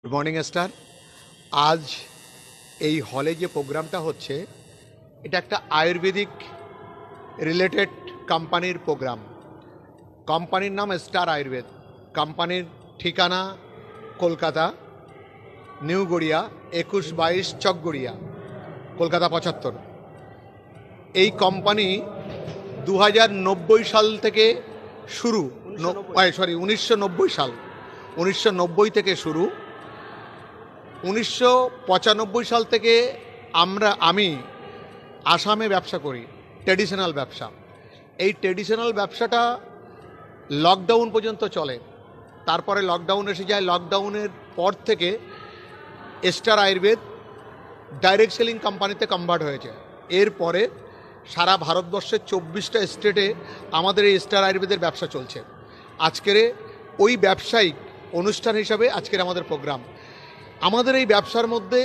Good morning star. আজ এই হলে যে প্রোগ্রামটা হচ্ছে এটা একটা আয়ুর্বেদিক রিলেটেড কোম্পানির প্রোগ্রাম। কোম্পানির নাম স্টার আয়ুর্বেদ। কোম্পানির ঠিকানা কলকাতা, নিউ গড়িয়া 2122 চকগড়িয়া, কলকাতা 75। এই কোম্পানি 2090 সাল থেকে শুরু, 1990 সাল, 1990 থেকে শুরু। 1995 সাল থেকে আমি আসামে ব্যবসা করি, ট্র্যাডিশনাল ব্যবসা। এই ট্র্যাডিশনাল ব্যবসাটা লকডাউন পর্যন্ত চলে, তারপরে লকডাউন এসে যায়। লকডাউনের পর থেকে স্টার আয়ুর্বেদ ডাইরেক্ট সেলিং কোম্পানিতে কনভার্ট হয়েছে। এরপরে সারা ভারতবর্ষের 24টা স্টেটে আমাদের এই স্টার আয়ুর্বেদের ব্যবসা চলছে। আজকের ওই ব্যবসায়িক অনুষ্ঠান হিসাবে আজকের আমাদের প্রোগ্রাম। আমাদের এই ব্যবসার মধ্যে